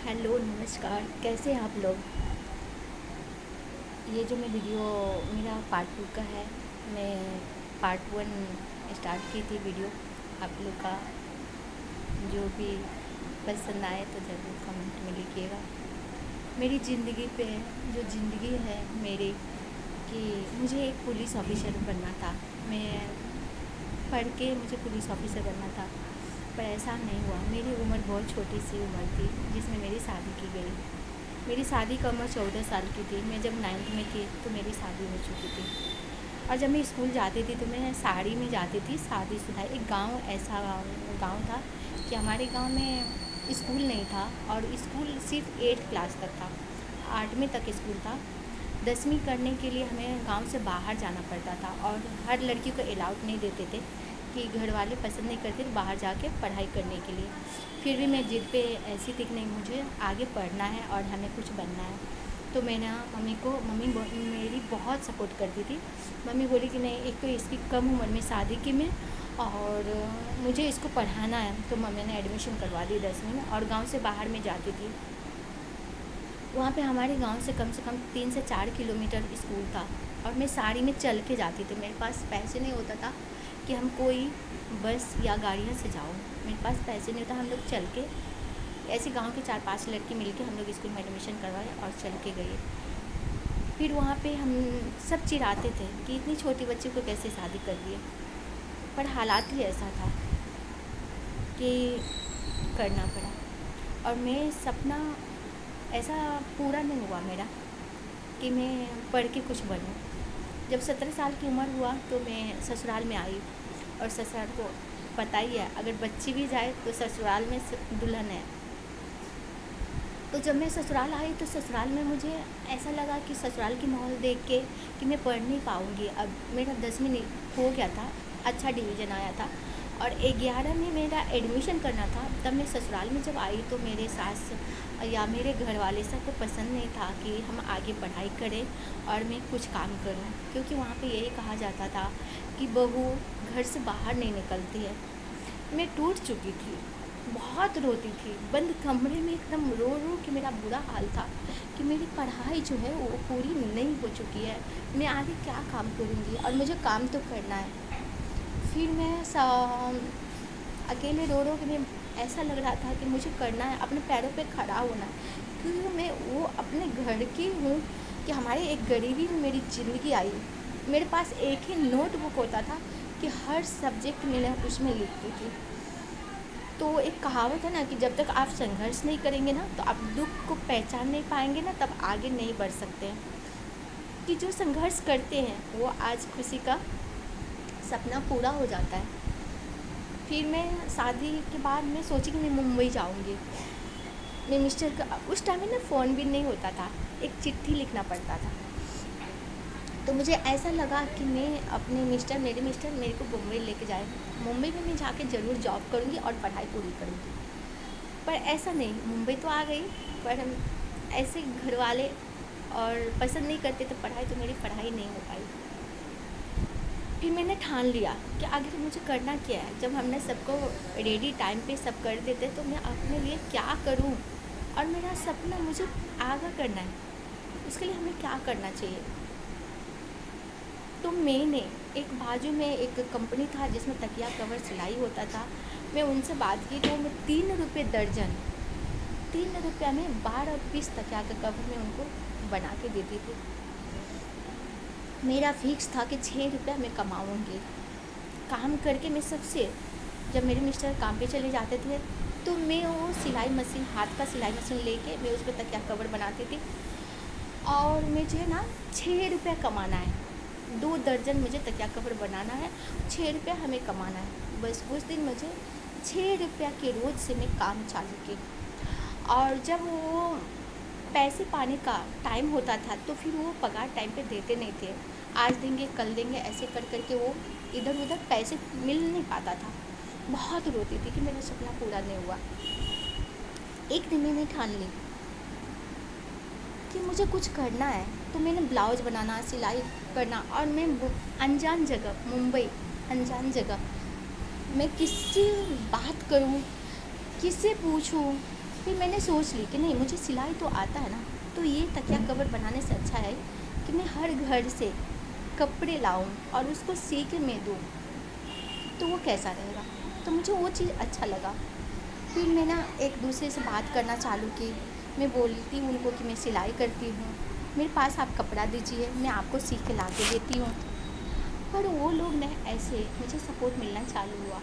Hello नमस्कार, कैसे हैं आप लोग। ये जो मैं वीडियो मेरा पार्ट 2 का है। मैं पार्ट 1 स्टार्ट की थी वीडियो। आप लोग का जो भी पसंद आए तो ज़रूर कमेंट में लिखिएगा। मेरी ज़िंदगी पे जो ज़िंदगी है मेरी, कि मुझे एक पुलिस ऑफिसर बनना था। मैं पढ़ के मुझे पुलिस ऑफिसर बनना था, पर ऐसा नहीं हुआ। मेरी उम्र बहुत छोटी सी उम्र थी जिसमें मेरी शादी की गई। मेरी शादी की उम्र 14 साल की थी। मैं जब 9th में थी तो मेरी शादी हो चुकी थी। और जब मैं स्कूल जाती थी तो मैं साड़ी में जाती थी, शादीशुदा। एक गांव ऐसा गांव था कि हमारे गांव में स्कूल नहीं था, और स्कूल सिर्फ 8th क्लास तक था। 8वीं तक स्कूल था। 10वीं करने के लिए हमें गांव से बाहर जाना पड़ता था, और हर लड़की को अलाउड नहीं देते थे कि घर वाले पसंद नहीं करते बाहर जाके पढ़ाई करने के लिए। फिर भी मैं जिद पे ऐसी थी कि नहीं, मुझे आगे पढ़ना है और हमें कुछ बनना है। तो मैंने मम्मी मेरी बहुत सपोर्ट करती थी। मम्मी बोली कि नहीं, एक तो इसकी कम उम्र में शादी की मैं, और मुझे इसको पढ़ाना है। तो मम्मी ने एडमिशन करवा दी 10वीं में, और गांव से बाहर में जाती थी। वहाँ पे हमारे गांव से कम 3 से 4 किलोमीटर स्कूल था, और मैं साड़ी में चल के जाती थी। मेरे पास पैसे नहीं होता था कि हम कोई बस या गाड़ियों से जाओ। मेरे पास पैसे नहीं होता, हम लोग चल के, ऐसे गांव के 4-5 लड़के मिलके हम लोग स्कूल में एडमिशन करवाए और चल के गए। फिर वहाँ पे हम सब चिढ़ाते थे कि इतनी छोटी बच्ची को कैसे शादी कर दिए, पर हालात ही ऐसा था कि करना पड़ा। और मैं सपना ऐसा पूरा नहीं हुआ मेरा कि मैं पढ़ के कुछ बनूं। जब 17 साल की उम्र हुआ तो मैं ससुराल में आई, और ससुराल को पता ही है, अगर बच्ची भी जाए तो ससुराल में दुल्हन है। तो जब मैं ससुराल आई तो ससुराल में मुझे ऐसा लगा कि ससुराल की माहौल देख के कि मैं पढ़ नहीं पाऊँगी। अब मेरा 10वीं हो गया था, अच्छा डिवीज़न आया था, और 11 में मेरा एडमिशन करना था। तब मैं ससुराल में जब आई तो मेरे सास या मेरे घर वाले सबको पसंद नहीं था कि हम आगे पढ़ाई करें और मैं कुछ काम करूं, क्योंकि वहाँ पे यही कहा जाता था कि बहू घर से बाहर नहीं निकलती है। मैं टूट चुकी थी, बहुत रोती थी, बंद कमरे में एकदम रो रो के मेरा बुरा हाल था कि मेरी पढ़ाई जो है वो पूरी नहीं हो चुकी है। मैं आगे क्या काम करूँगी, और मुझे काम तो करना है। फिर मैं अकेले रो रो के मैं, ऐसा लग रहा था कि मुझे करना है, अपने पैरों पे खड़ा होना है, क्योंकि मैं वो अपने घर की हूँ। कि हमारे एक गरीबी में मेरी ज़िंदगी आई। मेरे पास एक ही नोटबुक होता था कि हर सब्जेक्ट में उसमें लिखती थी। तो एक कहावत है ना कि जब तक आप संघर्ष नहीं करेंगे ना, तो आप दुख को पहचान नहीं पाएंगे ना, तब आगे नहीं बढ़ सकते हैं। कि जो संघर्ष करते हैं वो आज खुशी का सपना पूरा हो जाता है। फिर मैं शादी के बाद मैं सोची कि मैं मुंबई जाऊंगी। मैं मिस्टर का, उस टाइम में ना फ़ोन भी नहीं होता था, एक चिट्ठी लिखना पड़ता था। तो मुझे ऐसा लगा कि मैं मेरे मिस्टर मेरे को मुंबई लेके जाए। मुंबई में मैं जाके ज़रूर जॉब करूँगी और पढ़ाई पूरी करूँगी। पर ऐसा नहीं, मुंबई तो आ गई, पर हम ऐसे घर वाले और पसंद नहीं करते, तो पढ़ाई तो मेरी पढ़ाई नहीं हो पाई। फिर मैंने ठान लिया कि आगे मुझे करना क्या है। जब हमने सबको रेडी टाइम पे सब कर देते तो मैं अपने लिए क्या करूं, और मेरा सपना मुझे आगे करना है, उसके लिए हमें क्या करना चाहिए। तो मैंने एक बाजू में एक कंपनी था जिसमें तकिया कवर सिलाई होता था, मैं उनसे बात की तो मैं 3 रुपये दर्जन, 3 रुपया में 12 पीस तकिया का कवर मैं उनको बना के देती थी। मेरा फिक्स था कि 6 रुपया मैं कमाऊँगी काम करके। मैं सबसे, जब मेरे मिस्टर काम पे चले जाते थे तो मैं वो सिलाई मशीन, हाथ का सिलाई मशीन लेके मैं उस पर तकिया कवर बनाती थी, और मुझे ना 6 रुपया कमाना है। 2 दर्जन मुझे तकिया कवर बनाना है, 6 रुपया हमें कमाना है। बस उस दिन मुझे 6 रुपया के रोज़ से मैं काम चालू की। और जब वो पैसे पाने का टाइम होता था तो फिर वो पगार टाइम पे देते नहीं थे। आज देंगे कल देंगे ऐसे कर करके वो इधर उधर पैसे मिल नहीं पाता था। बहुत रोती थी कि मेरा सपना पूरा नहीं हुआ। एक दिन मैंने ठान ली कि मुझे कुछ करना है, तो मैंने ब्लाउज बनाना, सिलाई करना, और मैं अनजान जगह, मुंबई अनजान जगह, मैं किससे बात करूं, किससे पूछूं फिर मैंने सोच ली कि नहीं, मुझे सिलाई तो आता है ना, तो ये तकिया कवर बनाने से अच्छा है कि मैं हर घर से कपड़े लाऊं और उसको सीख में दूं, तो वो कैसा रहेगा। तो मुझे वो चीज़ अच्छा लगा। फिर मैं ना एक दूसरे से बात करना चालू की। मैं बोलती हूँ उनको कि मैं सिलाई करती हूँ, मेरे पास आप कपड़ा दीजिए, मैं आपको सीख के ला के देती हूँ। पर वो लोग ने ऐसे मुझे सपोर्ट मिलना चालू हुआ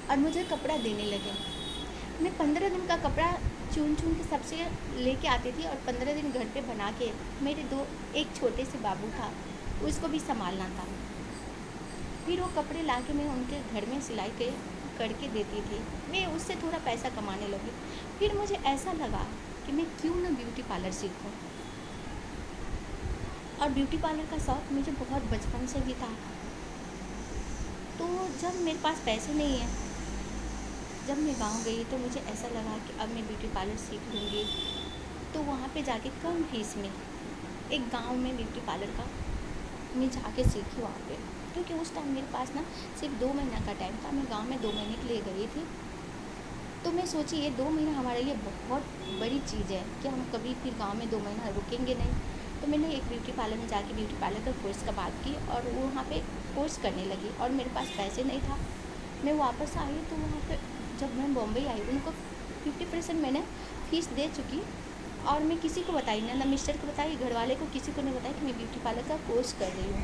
और मुझे कपड़ा देने लगे। मैं 15 दिन का कपड़ा चुन चुन के सबसे लेके आती थी और 15 दिन घर पे बना के मेरे एक छोटे से बाबू था, उसको भी संभालना था। फिर वो कपड़े ला के मैं उनके घर में सिलाई करके देती थी। मैं उससे थोड़ा पैसा कमाने लगी। फिर मुझे ऐसा लगा कि मैं क्यों ना ब्यूटी पार्लर सीखूं। और ब्यूटी पार्लर का शौक़ मुझे बहुत बचपन से भी था। तो जब मेरे पास पैसे नहीं है, जब मैं गांव गई तो मुझे ऐसा लगा कि अब मैं ब्यूटी पार्लर सीख लूँगी। तो वहाँ पे जाके कम फीस में एक गांव में ब्यूटी पार्लर का मैं जाके सीखी वहाँ पे, क्योंकि उस टाइम मेरे पास ना सिर्फ 2 महीना का टाइम था। मैं गांव में 2 महीने के लिए गई थी। तो मैं सोची ये 2 महीना हमारे लिए बहुत बड़ी चीज़ है कि हम कभी फिर गांव में 2 महीना रुकेंगे नहीं। तो मैंने एक ब्यूटी पार्लर में जाके ब्यूटी पार्लर का कोर्स का बात की और वो वहाँ पे कोर्स करने लगी और मेरे पास पैसे नहीं था। मैं वापस आई तो वहाँ पे जब मैं बॉम्बे आई उनको 50% मैंने फ़ीस दे चुकी और मैं किसी को बताई ना मिस्टर को बताई, घर वाले को किसी को नहीं बताया कि मैं ब्यूटी पार्लर का कोर्स कर रही हूँ।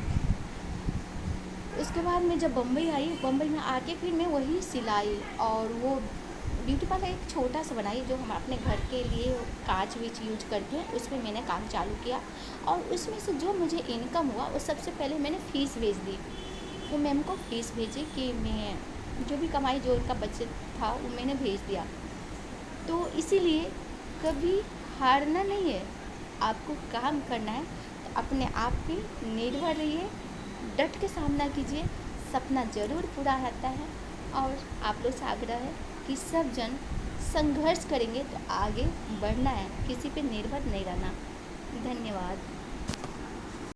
उसके बाद मैं जब बम्बई आई, बम्बई में आके फिर मैं वही सिलाई और वो ब्यूटी पार्लर एक छोटा सा बनाई जो हम अपने घर के लिए कांच वीच यूज करते हैं, उसमें मैंने काम चालू किया। और उसमें से जो मुझे इनकम हुआ वो सबसे पहले मैंने फ़ीस भेज दी। वो मैम को फ़ीस भेजी कि मैं जो भी कमाई जो उनका बचत था वो मैंने भेज दिया। तो इसीलिए कभी हारना नहीं है, आपको काम करना है तो अपने आप पे निर्भर रहिए, डट के सामना कीजिए, सपना ज़रूर पूरा होता है। और आप लोग से आग्रह है कि सब जन संघर्ष करेंगे तो आगे बढ़ना है, किसी पे निर्भर नहीं रहना। धन्यवाद।